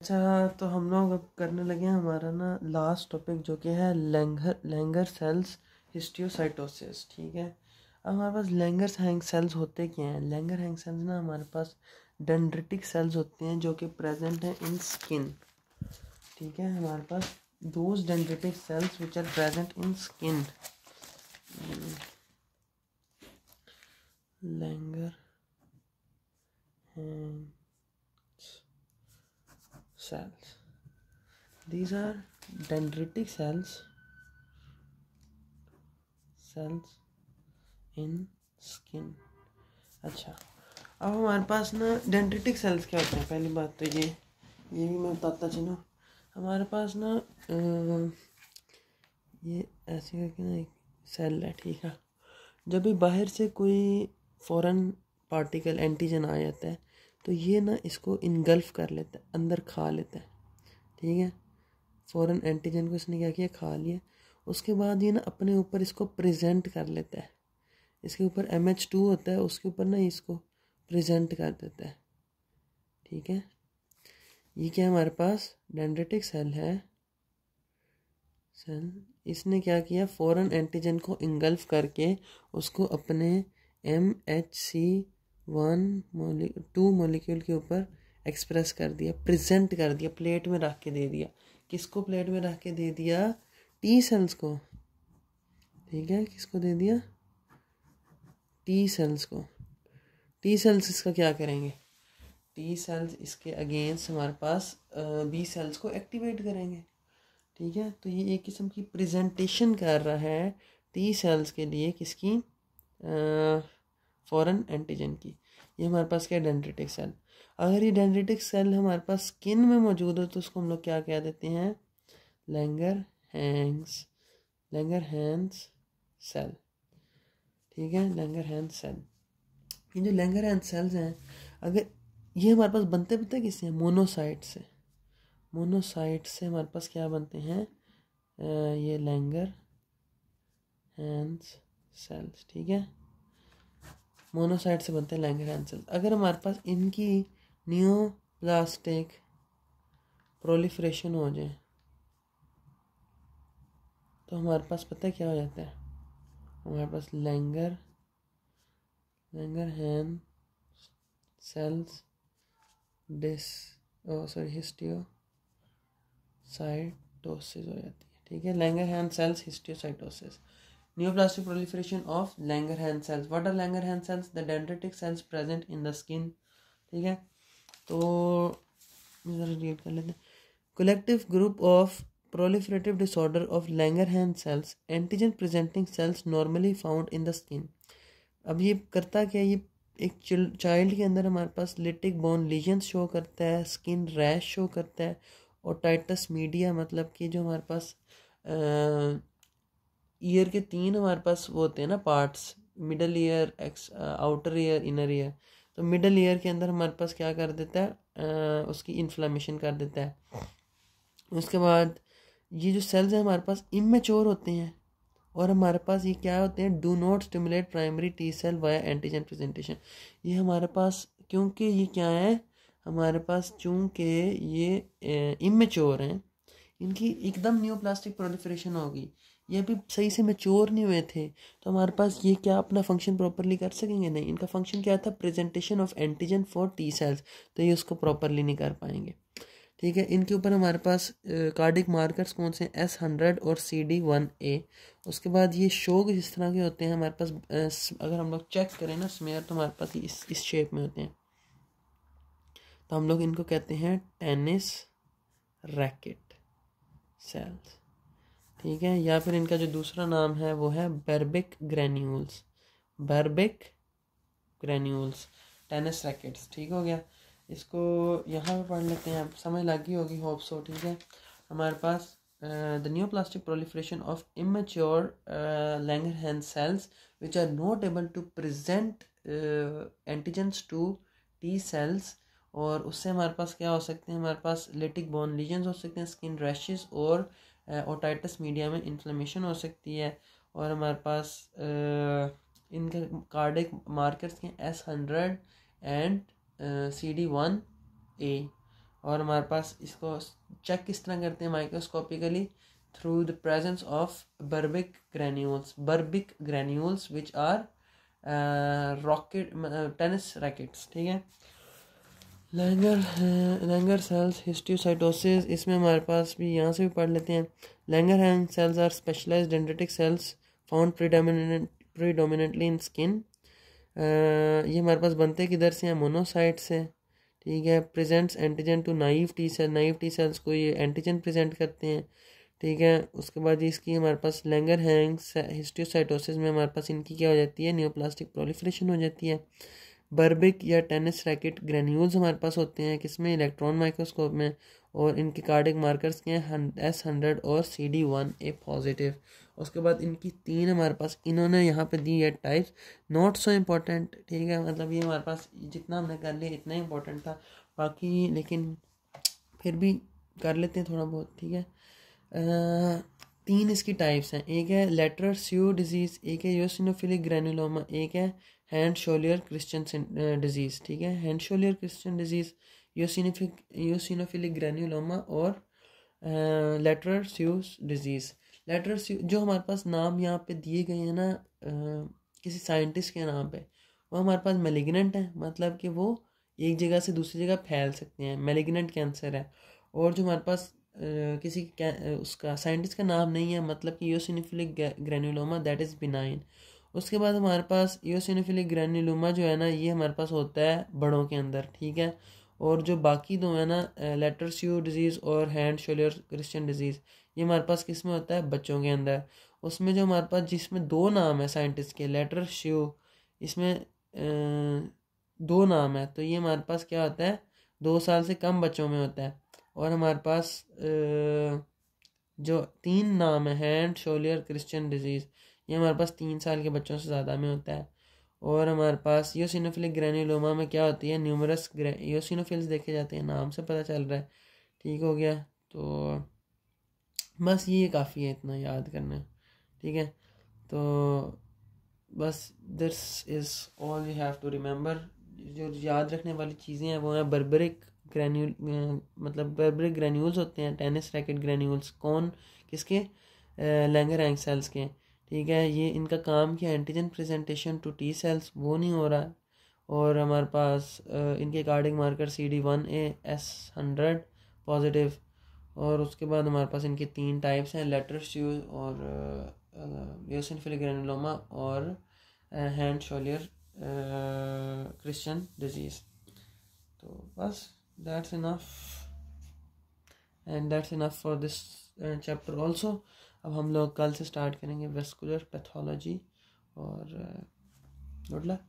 अच्छा, तो हम लोग अब करने लगे हैं हमारा ना लास्ट टॉपिक, जो कि है लैंगर सेल्स हिस्टियोसाइटोसिस। ठीक है, अब हमारे पास लैंगर हैंग सेल्स होते क्या हैं। लैंगर हैंग सेल्स ना हमारे पास डेंड्रिटिक सेल्स होते हैं जो कि प्रेजेंट हैं इन स्किन। ठीक है, हमारे पास those dendritic cells which are present in skin. Langerhans cells, these are dendritic cells in skin। अच्छा, अब हमारे पास ना डेंड्रिटिक सेल्स क्या होते हैं। पहली बात तो ये भी मैं बताता चलूँ। हमारे पास ना ये ऐसे करके ना एक सेल है। ठीक है, जब भी बाहर से कोई फॉरेन पार्टिकल एंटीजन आ जाता है तो ये ना इसको इनगल्फ कर लेता है, अंदर खा लेता है। ठीक है, फॉरेन एंटीजन को इसने क्या किया, खा लिया। उसके बाद ये ना अपने ऊपर इसको प्रेजेंट कर लेता है। इसके ऊपर MH2 होता है, उसके ऊपर ना इसको प्रेजेंट कर देता है। ठीक है, ये क्या हमारे पास डेंड्रिटिक सेल है। इसने क्या किया, फॉरेन एंटीजन को इंगल्फ करके उसको अपने MHC1 2 मॉलिक्यूल के ऊपर एक्सप्रेस कर दिया, प्रेजेंट कर दिया, प्लेट में रख के दे दिया। किसको प्लेट में रख के दे दिया, टी सेल्स को। ठीक है, किसको दे दिया, टी सेल्स को। टी सेल्स इसका क्या करेंगे, टी सेल्स इसके अगेंस्ट हमारे पास बी सेल्स को एक्टिवेट करेंगे। ठीक है, तो ये एक किस्म की प्रेजेंटेशन कर रहा है टी सेल्स के लिए, किसकी, फॉरेन एंटीजन की। ये हमारे पास क्या, डेंड्रिटिक सेल। अगर ये डेंड्रिटिक सेल हमारे पास स्किन में मौजूद हो तो उसको हम लोग क्या कह देते हैं, लैंगर हैंस सेल। ठीक है, लैंगर हैंस सेल। ये जो लैंगर हैंस सेल्स हैं, अगर ये हमारे पास बनते किससे हैं, मोनोसाइट से। मोनोसाइट से हमारे पास क्या बनते हैं, ये लैंगर हैंस सेल्स। ठीक है, मोनोसाइट से बनते हैं लैंगर हैंस सेल्स। अगर हमारे पास इनकी नियोप्लास्टिक प्रोलिफरेशन हो जाए तो हमारे पास पता है क्या हो जाता है, हमारे पास लैंगर हैंस सेल्स हिस्टियोसाइटोसिस हो जाती है। ठीक है, Langerhans cells histiocytosis. Neoplastic proliferation of Langerhans cells. What are Langerhans cells? The dendritic cells present in the skin. ठीक है, तो रीड कर लेते हैं। Collective group of proliferative disorder of Langerhans cells, antigen presenting cells normally found in the skin. अब ये करता क्या, ये एक चाइल्ड के अंदर हमारे पास लिटिक बोन लीजन्स शो करता है, स्किन रैश शो करता है, और टाइटस मीडिया, मतलब कि जो हमारे पास ईयर के 3 हमारे पास वो होते हैं ना parts, middle ear, outer ear, inner ear. तो मिडल ईयर के अंदर हमारे पास क्या कर देता है, उसकी इन्फ्लामेशन कर देता है। उसके बाद ये जो सेल्स हैं हमारे पास इमेच्योर होते हैं, और हमारे पास ये क्या होते हैं, do not stimulate primary T cell via antigen presentation. ये हमारे पास, क्योंकि ये क्या है, हमारे पास चूँकि ये इमेच्योर हैं, इनकी एकदम न्यूप्लास्टिक प्रोलिफरेशन होगी, ये अभी सही से मैच्योर नहीं हुए थे, तो हमारे पास ये क्या अपना फंक्शन प्रॉपरली कर सकेंगे, नहीं। इनका फंक्शन क्या था, presentation of antigen for T cells, तो ये उसको प्रॉपरली नहीं कर पाएंगे। ठीक है, इनके ऊपर हमारे पास कार्डिक मार्कर्स कौन से हैं, S100 और CD1A। उसके बाद ये शोग जिस तरह के होते हैं हमारे पास, अगर हम लोग चेक करें ना स्मेयर, तो हमारे पास इस शेप में होते हैं, तो हम लोग इनको कहते हैं टेनिस रैकेट सेल्स। ठीक है, या फिर इनका जो दूसरा नाम है वो है बर्बिक ग्रैन्यूल्स। Tennis rackets. ठीक हो गया, इसको यहाँ पे पढ़ लेते हैं, आप समझ लगी होगी, होप सो। ठीक है, हमारे पास the neoplastic proliferation of immature Langerhans cells which are not able to present antigens to T cells, और उससे हमारे पास क्या हो सकते हैं, हमारे पास लिटिक बोन लीजन्स हो सकते हैं, स्किन रैशेस, और ओटाइटस मीडिया में इन्फ्लेमेशन हो सकती है, और हमारे पास इनके कार्डिक मार्कर्स के S100 एंड CD1A, और हमारे पास इसको चेक किस तरह करते हैं microscopically, through the presence of Birbeck granules which are rocket tennis rackets, ठीक है। लैंगर सेल्स हिस्टियोसाइटोसिस, इसमें हमारे पास भी यहाँ से भी पढ़ लेते हैं। Langerhans cells are specialised dendritic cells found predominantly in skin. ये हमारे पास बनते किधर से हैं, मोनोसाइट से, ठीक है। Presents antigen to naive T cells को ये एंटीजन प्रेजेंट करते हैं, ठीक है। उसके बाद इसकी हमारे पास लैंगरहैंस हिस्टियोसाइटोसिस में हमारे पास इनकी क्या हो जाती है, नियोप्लास्टिक प्रोलिफरेशन हो जाती है। बर्बिक या टेनिस रैकेट ग्रेन्यूल्स हमारे पास होते हैं किसमें, इलेक्ट्रॉन माइक्रोस्कोप में, और इनके कार्डिक मार्कर्स के हैं S100 और CD1A पॉजिटिव। उसके बाद इनकी 3 हमारे पास इन्होंने यहाँ पे दी है टाइप्स, नॉट सो इम्पोर्टेंट, ठीक है। मतलब ये हमारे पास जितना हमने कर लिया इतना इम्पोर्टेंट था, बाकी लेकिन फिर भी कर लेते हैं थोड़ा बहुत, ठीक है। 3 इसकी टाइप्स हैं, एक है लेटरल स्यू डिजीज़, एक है योसिनोफिलिक ग्रैनुलोमा, एक है हैंड शोलियर क्रिश्चियन डिजीज़, ठीक है। Hand Schuller Christian disease, eosinophilic granuloma और Letterer Siwe disease. Letterer Siwe जो हमारे पास नाम यहाँ पे दिए गए हैं ना किसी साइंटिस्ट के नाम पे, वो हमारे पास मेलिग्नेंट है, मतलब कि वो एक जगह से दूसरी जगह फैल सकते हैं, मेलिग्नेंट कैंसर है। और जो हमारे पास किसी उसका साइंटिस्ट का नाम नहीं है, मतलब कि योसिनोफिलिक ग्रैनुलोमा दैट इज़ बिनाइन। उसके बाद हमारे पास योसिनोफिलिक ग्रैनुलोमा जो है ना, ये हमारे पास होता है बड़ों के अंदर, ठीक है। और जो बाकी दो है ना, लेटर स्यू डिजीज़ और हैंड शोलियर क्रिश्चियन डिजीज़, ये हमारे पास किस में होता है, बच्चों के अंदर। उसमें जो हमारे पास जिसमें 2 नाम है साइंटिस्ट के, लेटर स्यू, इसमें 2 नाम है, तो ये हमारे पास क्या होता है, 2 साल से कम बच्चों में होता है। और हमारे पास जो 3 नाम है, हैंड शोलियर क्रिश्चियन डिजीज़, ये हमारे पास 3 साल के बच्चों से ज़्यादा में होता है। और हमारे पास योसिनोफिलिक ग्रैनुलोमा में क्या होती है, न्यूमरस योसिनोफिल्स देखे जाते हैं, नाम से पता चल रहा है, ठीक हो गया। तो बस ये काफ़ी है इतना याद करना, ठीक है। तो बस this is all you have to remember. जो याद रखने वाली चीज़ें हैं वो हैं बर्बरिक ग्रैन्यूल, मतलब बर्बरिक ग्रैन्यूल्स होते हैं, टेनिस रैकेट ग्रैन्यूल्स, कौन किसके, लैंगरहैंस सेल्स के, ठीक है। ये इनका काम क्या, antigen presentation to T cells, वो नहीं हो रहा। और हमारे पास इनके cardiac marker CD1A S100 positive. और उसके बाद हमारे पास इनके 3 टाइप्स हैं, लेटर स्यू और योसिनोफिलिक ग्रैनुलोमा और हैंड शोलियर क्रिश्चियन डिजीज़। तो बस that's enough, and that's enough for this chapter also. अब हम लोग कल से स्टार्ट करेंगे वेस्कुलर पैथोलॉजी, और गुड लक।